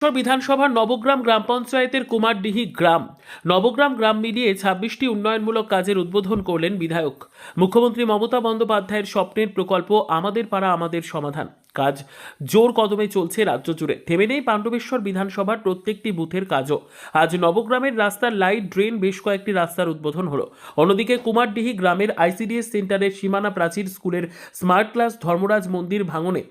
বিধানসভার নবগ্রাম গ্রাম পঞ্চায়েতের কুমারডিহি গ্রাম নবগ্রাম গ্রাম মিলিয়ে ২৬টি উন্নয়নমূলক কাজের উদ্বোধন করলেন বিধায়ক। মুখ্যমন্ত্রী মমতা বন্দ্যোপাধ্যায়ের স্বপ্নের প্রকল্প আমাদের পাড়া আমাদের সমাধান কাজ জোর কদমে চলছে রাজ্য জুড়ে। থেমে নেই পাণ্ডবেশ্বর বিধানসভার প্রত্যেকটি বুথের কাজও। আজ নবগ্রামের রাস্তার লাইট, ড্রেন, বেশ কয়েকটি রাস্তার উদ্বোধন হলো। অন্যদিকে কুমারডিহি গ্রামের আইসিডিএস সেন্টারের সীমানা প্রাচীর, স্কুলের স্মার্ট ক্লাস, ধর্মরাজ মন্দির ভাঙনে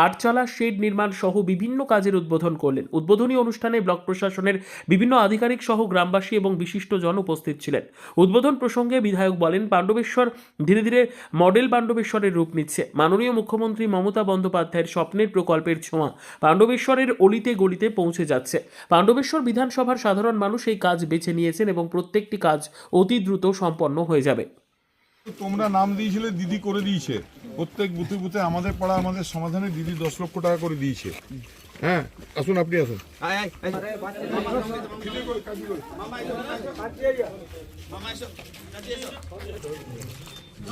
আটচালা শেড নির্মাণ সহ বিভিন্ন কাজের উদ্বোধন করলেন। উদ্বোধনী অনুষ্ঠানে ব্লক প্রশাসনের বিভিন্ন আধিকারিক সহ গ্রামবাসী এবং বিশিষ্টজন উপস্থিত ছিলেন। উদ্বোধন প্রসঙ্গে বিধায়ক বলেন, পাণ্ডবেশ্বর ধীরে ধীরে মডেল পাণ্ডবেশ্বরের রূপ নিচ্ছে। মাননীয় মুখ্যমন্ত্রী মমতা বন্দ্যোপাধ্যায়ের স্বপ্নের প্রকল্পের ছোঁয়া পাণ্ডবেশ্বরের অলিতে গলিতে পৌঁছে যাচ্ছে। পাণ্ডবেশ্বর বিধানসভার সাধারণ মানুষ এই কাজ বেছে নিয়েছেন এবং প্রত্যেকটি কাজ অতি দ্রুত সম্পন্ন হয়ে যাবে। তোমরা নাম দিয়েছিলে, দিদি করে দিয়েছে। প্রত্যেক বুথে বুথে আমাদের পাড়া আমাদের সমাধানে দিদি 10 লক্ষ টাকা করে দিয়েছে। হ্যাঁ, আসুন, আপনি আসুন।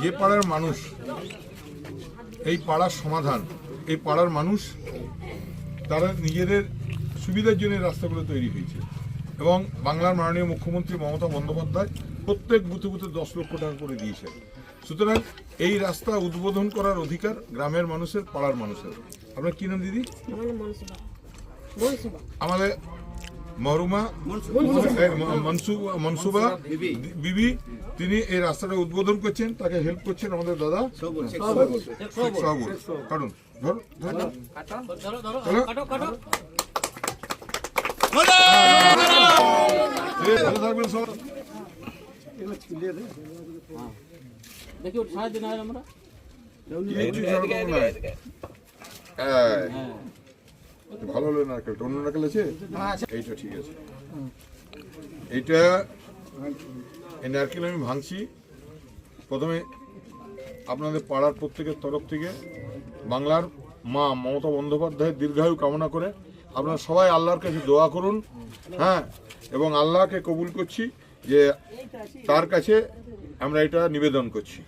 যে পাড়ার মানুষ, এই পাড়ার সমাধান, এই পাড়ার মানুষ তারা নিজেদের সুবিধার জন্য রাস্তাগুলো তৈরি হয়েছে এবং বাংলার মাননীয় মুখ্যমন্ত্রী মমতা বন্দ্যোপাধ্যায় প্রত্যেক বুথে বুথে 10 লক্ষ টাকা করে দিয়েছে। সুতরাং এই রাস্তা উদ্বোধন করার অধিকার গ্রামের মানুষের, পাড়ার মানুষের। আপনার কি নাম দিদি? আমাদের মহরুমা মনসুবা বিবি, তিনি এই রাস্তাটা উদ্বোধন করছেন, তাকে হেল্প করছেন আমাদের দাদা কারণ ভালো হলো নারকেলটা, অন্য নারকেল আছে, এইটা ঠিক আছে। এইটা এই নারকেল আমি ভাঙছি। প্রথমে আপনাদের পাড়ার প্রত্যেকের তরফ থেকে বাংলার মা মমতা বন্দ্যোপাধ্যায়ের দীর্ঘায়ু কামনা করে আপনারা সবাই আল্লাহর কাছে দোয়া করুন। হ্যাঁ, এবং আল্লাহকে কবুল করছি যে তার কাছে আমরা এটা নিবেদন করছি।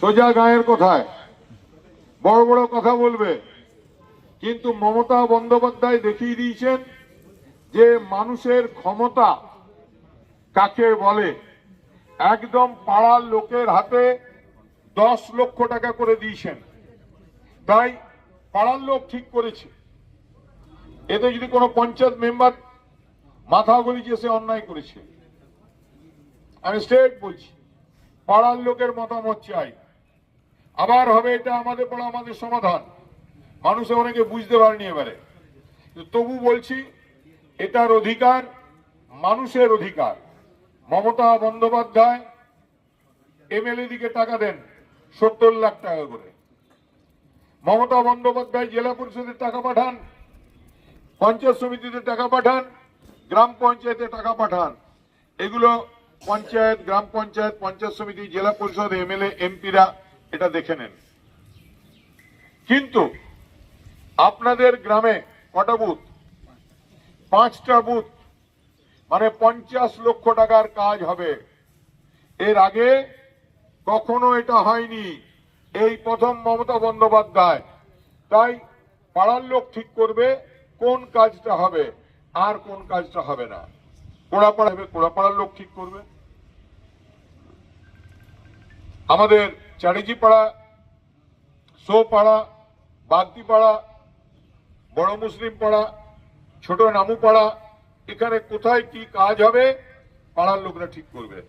সোজা গায়ের কথায় বড় বড় কথা বলবে, কিন্তু মমতা বন্দ্যোপাধ্যায় দেখিয়ে দিয়েছেন যে মানুষের ক্ষমতা কাকে বলে। একদম পাড়ার লোকের হাতে 10 লক্ষ টাকা করে দিয়েছেন। তাই পাড়ার লোক ঠিক করেছে, এতে যদি কোনো পঞ্চায়েত মেম্বার মাথা গলিয়ে সে অন্যায় করেছে, আমি স্ট্রেট বলছি, পাড়ার লোকের মতামত চাই। আবার হবে এটা আমাদের পাড়া আমাদের সমাধান। মানুষে অনেকে বুঝতে পারেনি এবারে, তবু বলছি এটার অধিকার মানুষের অধিকার। মমতা বন্দ্যোপাধ্যায় এমএলএ দিকে টাকা দেন 70 লাখ টাকা করে। মমতা বন্দ্যোপাধ্যায় জেলা পরিষদের টাকা পাঠান, পঞ্চায়েত সমিতিতে টাকা পাঠান, গ্রাম পঞ্চায়েতে টাকা পাঠান। এগুলো পঞ্চায়েত, গ্রাম পঞ্চায়েত, পঞ্চায়েত সমিতি, জেলা পরিষদ, এমএলএ, এমপিরা এটা দেখে নেন। কিন্তু আপনাদের গ্রামে কটা বুথ? 5টা বুথ, মানে 50 লক্ষ টাকার কাজ হবে। এর আগে কখনো এটা হয়নি, এই প্রথম মমতা বন্দ্যোপাধ্যায়। তাই পাড়ার লোক ঠিক করবে কোন কাজটা হবে আর কোন কাজটা হবে না। কোড়াপাড়া হবে, কোড়াপাড়ার লোক ঠিক করবে। আমাদের চারিজি পাড়া, সো পাড়া, বাগদি পাড়া, বড় মুসলিম পাড়া, ছোট নামু পাড়া, এখানে কোথায় কি কাজ হবে পাড়ার লোকরা ঠিক করবে।